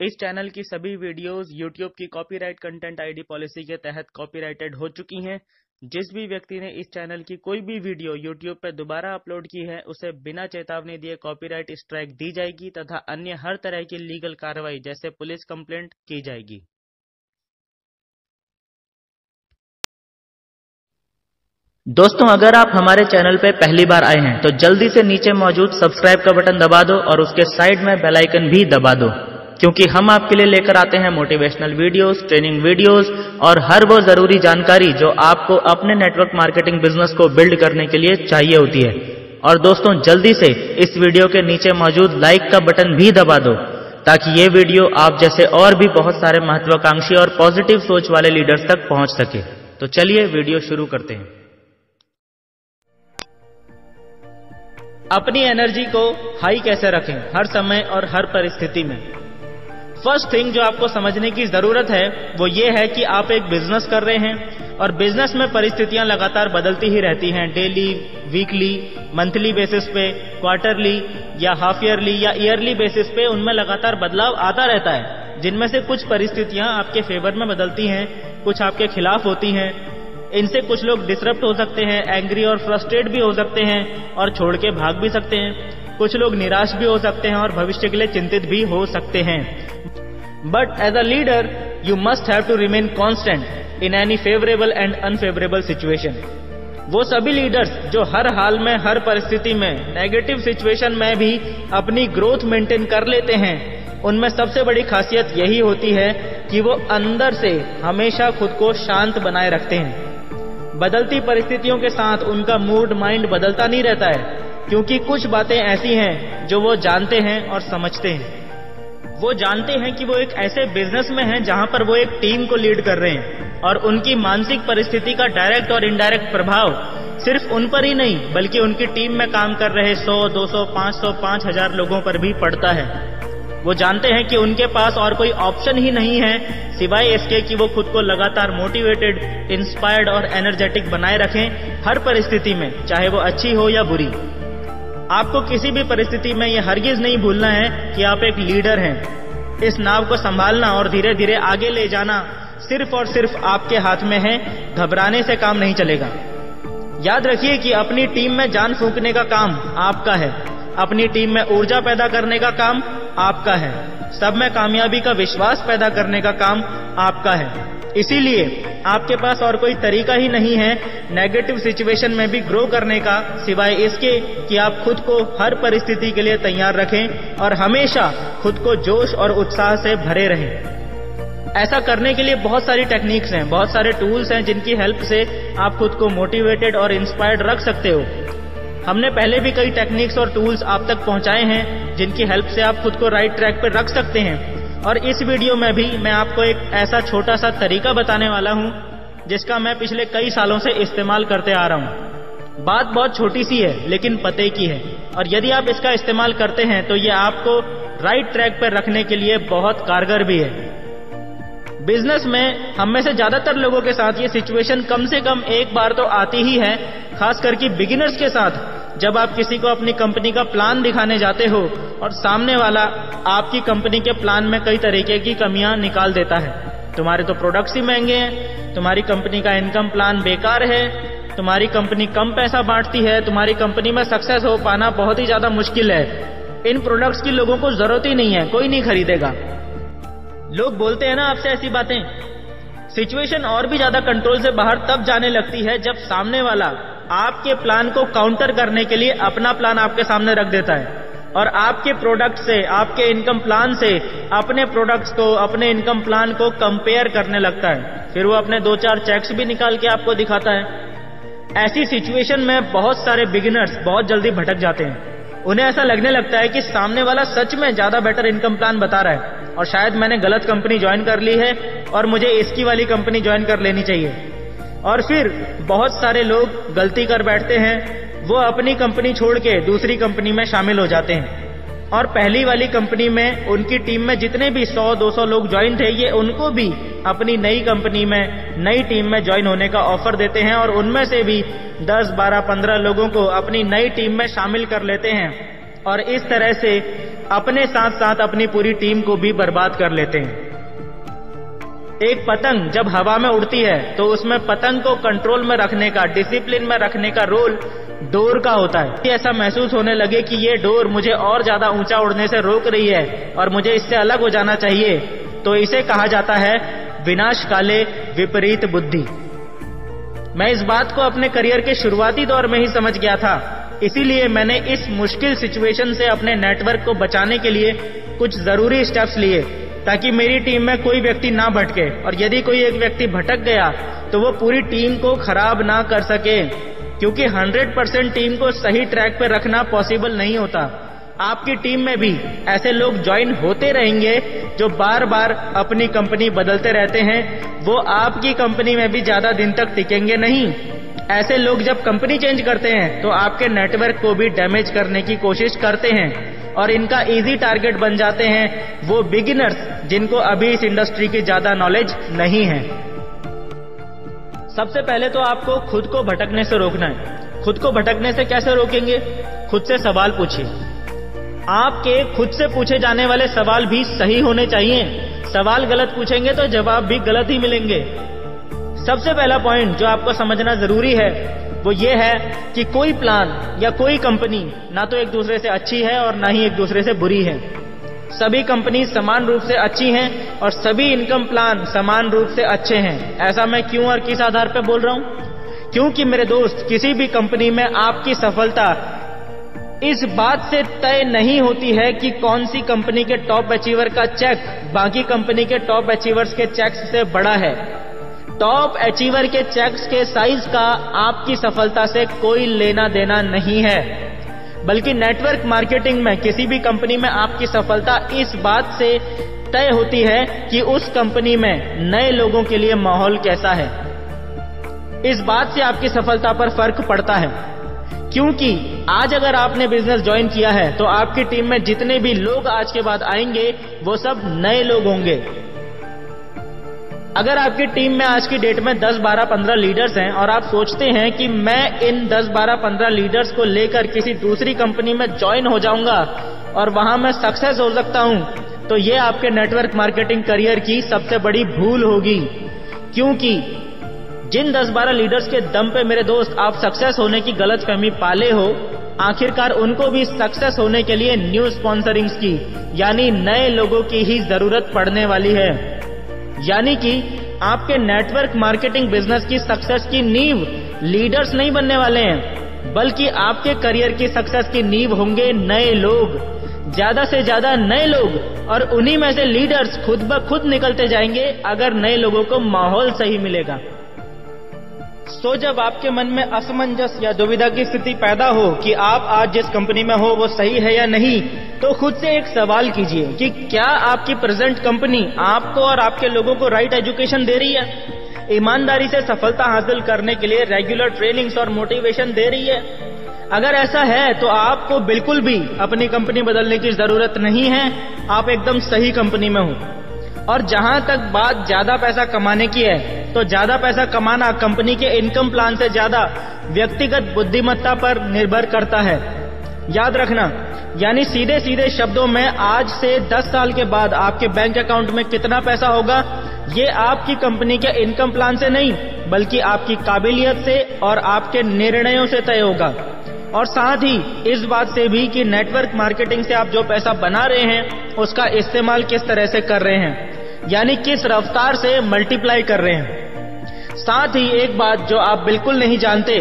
इस चैनल की सभी वीडियोस YouTube की कॉपीराइट कंटेंट आईडी पॉलिसी के तहत कॉपीराइटेड हो चुकी हैं। जिस भी व्यक्ति ने इस चैनल की कोई भी वीडियो YouTube पर दोबारा अपलोड की है उसे बिना चेतावनी दिए कॉपीराइट स्ट्राइक दी जाएगी तथा अन्य हर तरह की लीगल कार्रवाई जैसे पुलिस कंप्लेंट की जाएगी। दोस्तों, अगर आप हमारे चैनल पे पहली बार आए हैं तो जल्दी से नीचे मौजूद सब्सक्राइब का बटन दबा दो और उसके साइड में बेल आइकन भी दबा दो, क्योंकि हम आपके लिए लेकर आते हैं मोटिवेशनल वीडियोस, ट्रेनिंग वीडियोस और हर वो जरूरी जानकारी जो आपको अपने नेटवर्क मार्केटिंग बिजनेस को बिल्ड करने के लिए चाहिए होती है। और दोस्तों, जल्दी से इस वीडियो के नीचे मौजूद लाइक का बटन भी दबा दो ताकि ये वीडियो आप जैसे और भी बहुत सारे महत्वाकांक्षी और पॉजिटिव सोच वाले लीडर्स तक पहुंच सके। तो चलिए वीडियो शुरू करते हैं। अपनी एनर्जी को हाई कैसे रखें हर समय और हर परिस्थिति में। फर्स्ट थिंग जो आपको समझने की जरूरत है वो ये है कि आप एक बिजनेस कर रहे हैं और बिजनेस में परिस्थितियां लगातार बदलती ही रहती हैं। डेली, वीकली, मंथली बेसिस पे, क्वार्टरली या हाफ ईयरली या ईयरली बेसिस पे उनमें लगातार बदलाव आता रहता है, जिनमें से कुछ परिस्थितियां आपके फेवर में बदलती हैं, कुछ आपके खिलाफ होती हैं। इनसे कुछ लोग डिसरप्ट हो सकते हैं, एंग्री और फ्रस्ट्रेट भी हो सकते हैं और छोड़ के भाग भी सकते हैं। कुछ लोग निराश भी हो सकते हैं और भविष्य के लिए चिंतित भी हो सकते हैं। But as a leader you must have to remain constant in any favourable and unfavourable situation. वो सभी लीडर्स जो हर हाल में, हर परिस्थिति में, नेगेटिव सिचुएशन में भी अपनी ग्रोथ मेंटेन कर लेते हैं, उनमें सबसे बड़ी खासियत यही होती है कि वो अंदर से हमेशा खुद को शांत बनाए रखते हैं। बदलती परिस्थितियों के साथ उनका मूड, माइंड बदलता नहीं रहता है, क्योंकि कुछ बातें ऐसी हैं जो वो जानते हैं और समझते हैं। वो जानते हैं कि वो एक ऐसे बिजनेस में हैं जहां पर वो एक टीम को लीड कर रहे हैं और उनकी मानसिक परिस्थिति का डायरेक्ट और इनडायरेक्ट प्रभाव सिर्फ उन पर ही नहीं बल्कि उनकी टीम में काम कर रहे 100, 200, 500, 5000 लोगों पर भी पड़ता है। वो जानते हैं कि उनके पास और कोई ऑप्शन ही नहीं है सिवाय इसके कि वो खुद को लगातार मोटिवेटेड, इंस्पायर्ड और एनर्जेटिक बनाए रखें हर परिस्थिति में, चाहे वो अच्छी हो या बुरी। आपको किसी भी परिस्थिति में ये हरगिज नहीं भूलना है कि आप एक लीडर हैं। इस नाव को संभालना और धीरे धीरे आगे ले जाना सिर्फ और सिर्फ आपके हाथ में है। घबराने से काम नहीं चलेगा। याद रखिए कि अपनी टीम में जान फूंकने का काम आपका है, अपनी टीम में ऊर्जा पैदा करने का काम आपका है, सब में कामयाबी का विश्वास पैदा करने का काम आपका है। इसीलिए आपके पास और कोई तरीका ही नहीं है नेगेटिव सिचुएशन में भी ग्रो करने का सिवाय इसके कि आप खुद को हर परिस्थिति के लिए तैयार रखें और हमेशा खुद को जोश और उत्साह से भरे रहें। ऐसा करने के लिए बहुत सारी टेक्निक्स हैं, बहुत सारे टूल्स हैं जिनकी हेल्प से आप खुद को मोटिवेटेड और इंस्पायर्ड रख सकते हो। हमने पहले भी कई टेक्निक्स और टूल्स आप तक पहुंचाए हैं जिनकी हेल्प से आप खुद को राइट ट्रैक पर रख सकते हैं। और इस वीडियो में भी मैं आपको एक ऐसा छोटा सा तरीका बताने वाला हूं जिसका मैं पिछले कई सालों से इस्तेमाल करते आ रहा हूं। बात बहुत छोटी सी है लेकिन पते की है, और यदि आप इसका इस्तेमाल करते हैं तो ये आपको राइट ट्रैक पर रखने के लिए बहुत कारगर भी है। बिजनेस में हम में से ज्यादातर लोगों के साथ ये सिचुएशन कम से कम एक बार तो आती ही है, खास करके बिगिनर्स के साथ। जब आप किसी को अपनी कंपनी का प्लान दिखाने जाते हो और सामने वाला आपकी कंपनी के प्लान में कई तरीके की कमियां निकाल देता है। तुम्हारे तो प्रोडक्ट्स ही महंगे हैं, तुम्हारी कंपनी का इनकम प्लान बेकार है, तुम्हारी कंपनी कम पैसा बांटती है, तुम्हारी कंपनी में सक्सेस हो पाना बहुत ही ज्यादा मुश्किल है, इन प्रोडक्ट्स की लोगों को जरूरत ही नहीं है, कोई नहीं खरीदेगा। लोग बोलते हैं ना आपसे ऐसी बातें। सिचुएशन और भी ज्यादा कंट्रोल से बाहर तब जाने लगती है जब सामने वाला आपके प्लान को काउंटर करने के लिए अपना प्लान आपके सामने रख देता है और आपके प्रोडक्ट से, आपके इनकम प्लान से अपने प्रोडक्ट्स को, अपने इनकम प्लान को कंपेयर करने लगता है। फिर वो अपने 2-4 चेक्स भी निकाल के आपको दिखाता है। ऐसी सिचुएशन में बहुत सारे बिगिनर्स बहुत जल्दी भटक जाते हैं। उन्हें ऐसा लगने लगता है कि सामने वाला सच में ज्यादा बेटर इनकम प्लान बता रहा है और शायद मैंने गलत कंपनी ज्वाइन कर ली है और मुझे इसकी वाली कंपनी ज्वाइन कर लेनी चाहिए। और फिर बहुत सारे लोग गलती कर बैठते हैं, वो अपनी कंपनी छोड़ के दूसरी कंपनी में शामिल हो जाते हैं और पहली वाली कंपनी में उनकी टीम में जितने भी 100-200 लोग ज्वाइन थे, ये उनको भी अपनी नई कंपनी में, नई टीम में ज्वाइन होने का ऑफर देते हैं और उनमें से भी 10, 12, 15 लोगों को अपनी नई टीम में शामिल कर लेते हैं। और इस तरह से अपने साथ साथ अपनी पूरी टीम को भी बर्बाद कर लेते हैं। एक पतंग जब हवा में उड़ती है तो उसमें पतंग को कंट्रोल में रखने का, डिसिप्लिन में रखने का रोल डोर का होता है। ऐसा महसूस होने लगे कि ये डोर मुझे और ज्यादा ऊंचा उड़ने से रोक रही है और मुझे इससे अलग हो जाना चाहिए, तो इसे कहा जाता है विनाश काले विपरीत बुद्धि। मैं इस बात को अपने करियर के शुरुआती दौर में ही समझ गया था, इसीलिए मैंने इस मुश्किल सिचुएशन से अपने नेटवर्क को बचाने के लिए कुछ जरूरी स्टेप्स लिए, ताकि मेरी टीम में कोई व्यक्ति ना भटके, और यदि कोई एक व्यक्ति भटक गया तो वो पूरी टीम को खराब ना कर सके, क्योंकि 100% टीम को सही ट्रैक पर रखना पॉसिबल नहीं होता। आपकी टीम में भी ऐसे लोग ज्वाइन होते रहेंगे जो बार बार अपनी कंपनी बदलते रहते हैं, वो आपकी कंपनी में भी ज्यादा दिन तक टिकेंगे नहीं। ऐसे लोग जब कंपनी चेंज करते हैं तो आपके नेटवर्क को भी डैमेज करने की कोशिश करते हैं, और इनका इजी टारगेट बन जाते हैं वो बिगिनर्स जिनको अभी इस इंडस्ट्री की ज्यादा नॉलेज नहीं है। सबसे पहले तो आपको खुद को भटकने से रोकना है। खुद को भटकने से कैसे रोकेंगे? खुद से सवाल पूछिए। आपके खुद से पूछे जाने वाले सवाल भी सही होने चाहिए। सवाल गलत पूछेंगे तो जवाब भी गलत ही मिलेंगे। सबसे पहला पॉइंट जो आपको समझना जरूरी है वो ये है कि कोई प्लान या कोई कंपनी ना तो एक दूसरे से अच्छी है और ना ही एक दूसरे से बुरी है। सभी कंपनी समान रूप से अच्छी हैं और सभी इनकम प्लान समान रूप से अच्छे हैं। ऐसा मैं क्यों और किस आधार पर बोल रहा हूं? क्योंकि मेरे दोस्त, किसी भी कंपनी में आपकी सफलता इस बात से तय नहीं होती है कि कौन सी कंपनी के टॉप अचीवर का चेक बाकी कंपनी के टॉप अचीवर्स के चेक्स से बड़ा है। टॉप अचीवर के चेक्स के साइज का आपकी सफलता से कोई लेना देना नहीं है, बल्कि नेटवर्क मार्केटिंग में किसी भी कंपनी में आपकी सफलता इस बात से तय होती है कि उस कंपनी में नए लोगों के लिए माहौल कैसा है। इस बात से आपकी सफलता पर फर्क पड़ता है, क्योंकि आज अगर आपने बिजनेस ज्वाइन किया है तो आपकी टीम में जितने भी लोग आज के बाद आएंगे वो सब नए लोग होंगे। अगर आपकी टीम में आज की डेट में 10, 12, 15 लीडर्स हैं और आप सोचते हैं कि मैं इन 10, 12, 15 लीडर्स को लेकर किसी दूसरी कंपनी में ज्वाइन हो जाऊंगा और वहां मैं सक्सेस हो सकता हूं, तो ये आपके नेटवर्क मार्केटिंग करियर की सबसे बड़ी भूल होगी। क्योंकि जिन 10-12 लीडर्स के दम पे मेरे दोस्त आप सक्सेस होने की गलतफहमी पाले हो, आखिरकार उनको भी सक्सेस होने के लिए न्यू स्पॉन्सरिंग्स की यानी नए लोगों की ही जरूरत पड़ने वाली है। यानी कि आपके नेटवर्क मार्केटिंग बिजनेस की सक्सेस की नींव लीडर्स नहीं बनने वाले हैं, बल्कि आपके करियर की सक्सेस की नींव होंगे नए लोग, ज्यादा से ज्यादा नए लोग, और उन्हीं में से लीडर्स खुद ब खुद निकलते जाएंगे अगर नए लोगों को माहौल सही मिलेगा। तो जब आपके मन में असमंजस या दुविधा की स्थिति पैदा हो कि आप आज जिस कंपनी में हो वो सही है या नहीं, तो खुद से एक सवाल कीजिए कि क्या आपकी प्रेजेंट कंपनी आपको और आपके लोगों को राइट एजुकेशन दे रही है, ईमानदारी से सफलता हासिल करने के लिए रेगुलर ट्रेनिंग्स और मोटिवेशन दे रही है। अगर ऐसा है तो आपको बिल्कुल भी अपनी कंपनी बदलने की जरूरत नहीं है, आप एकदम सही कंपनी में हो। और जहां तक बात ज्यादा पैसा कमाने की है, तो ज्यादा पैसा कमाना कंपनी के इनकम प्लान से ज्यादा व्यक्तिगत बुद्धिमत्ता पर निर्भर करता है। याद रखना, यानी सीधे सीधे शब्दों में आज से 10 साल के बाद आपके बैंक अकाउंट में कितना पैसा होगा, ये आपकी कंपनी के इनकम प्लान से नहीं बल्कि आपकी काबिलियत से और आपके निर्णयों से तय होगा। और साथ ही इस बात से भी कि नेटवर्क मार्केटिंग से आप जो पैसा बना रहे हैं उसका इस्तेमाल किस तरह से कर रहे हैं, यानी किस रफ्तार से मल्टीप्लाई कर रहे हैं। साथ ही एक बात जो आप बिल्कुल नहीं जानते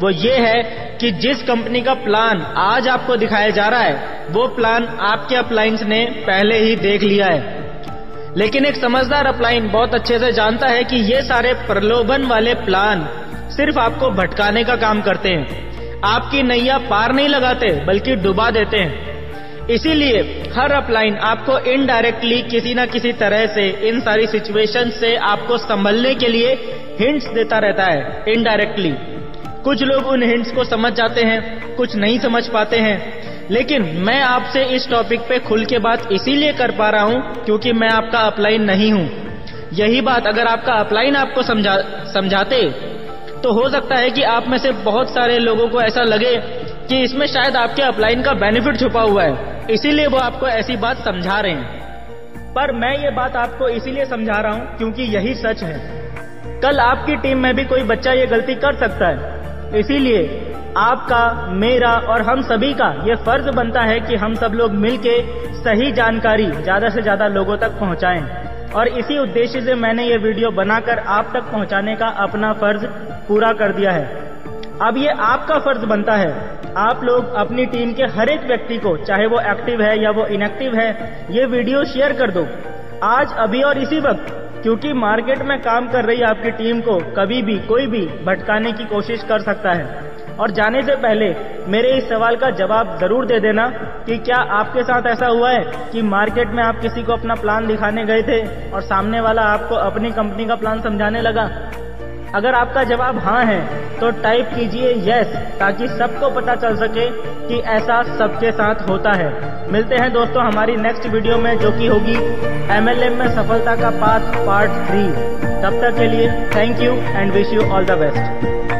वो ये है कि जिस कंपनी का प्लान आज आपको दिखाया जा रहा है वो प्लान आपके अपलाइंस ने पहले ही देख लिया है। लेकिन एक समझदार अपलाइन बहुत अच्छे से जानता है कि ये सारे प्रलोभन वाले प्लान सिर्फ आपको भटकाने का काम करते हैं, आपकी नैया पार नहीं लगाते बल्कि डुबा देते हैं। इसीलिए हर अपलाइन आपको इनडायरेक्टली किसी न किसी तरह से इन सारी सिचुएशन से आपको संभलने के लिए हिंट्स देता रहता है इनडायरेक्टली। कुछ लोग उन हिंट्स को समझ जाते हैं, कुछ नहीं समझ पाते हैं। लेकिन मैं आपसे इस टॉपिक पे खुल के बात इसीलिए कर पा रहा हूं क्योंकि मैं आपका अपलाइन नहीं हूं। यही बात अगर आपका अपलाइन आपको समझाते तो हो सकता है कि आप में से बहुत सारे लोगों को ऐसा लगे कि इसमें शायद आपके अपलाइन का बेनिफिट छुपा हुआ है, इसीलिए वो आपको ऐसी बात समझा रहे हैं। पर मैं ये बात आपको इसीलिए समझा रहा हूं क्योंकि यही सच है। कल आपकी टीम में भी कोई बच्चा ये गलती कर सकता है। इसीलिए आपका, मेरा और हम सभी का ये फर्ज बनता है कि हम सब लोग मिलके सही जानकारी ज्यादा से ज्यादा लोगों तक पहुंचाएं। और इसी उद्देश्य से मैंने ये वीडियो बनाकर आप तक पहुंचाने का अपना फर्ज पूरा कर दिया है। अब ये आपका फर्ज बनता है, आप लोग अपनी टीम के हर एक व्यक्ति को, चाहे वो एक्टिव है या वो इनएक्टिव है, ये वीडियो शेयर कर दो आज, अभी और इसी वक्त। क्योंकि मार्केट में काम कर रही आपकी टीम को कभी भी कोई भी भटकाने की कोशिश कर सकता है। और जाने से पहले मेरे इस सवाल का जवाब जरूर दे देना कि क्या आपके साथ ऐसा हुआ है कि मार्केट में आप किसी को अपना प्लान दिखाने गए थे और सामने वाला आपको अपनी कंपनी का प्लान समझाने लगा? अगर आपका जवाब हाँ है तो टाइप कीजिए यस, ताकि सबको पता चल सके कि ऐसा सबके साथ होता है। मिलते हैं दोस्तों हमारी नेक्स्ट वीडियो में, जो कि होगी MLM में सफलता का पाथ पार्ट 3। तब तक के लिए thank you and wish you all the best.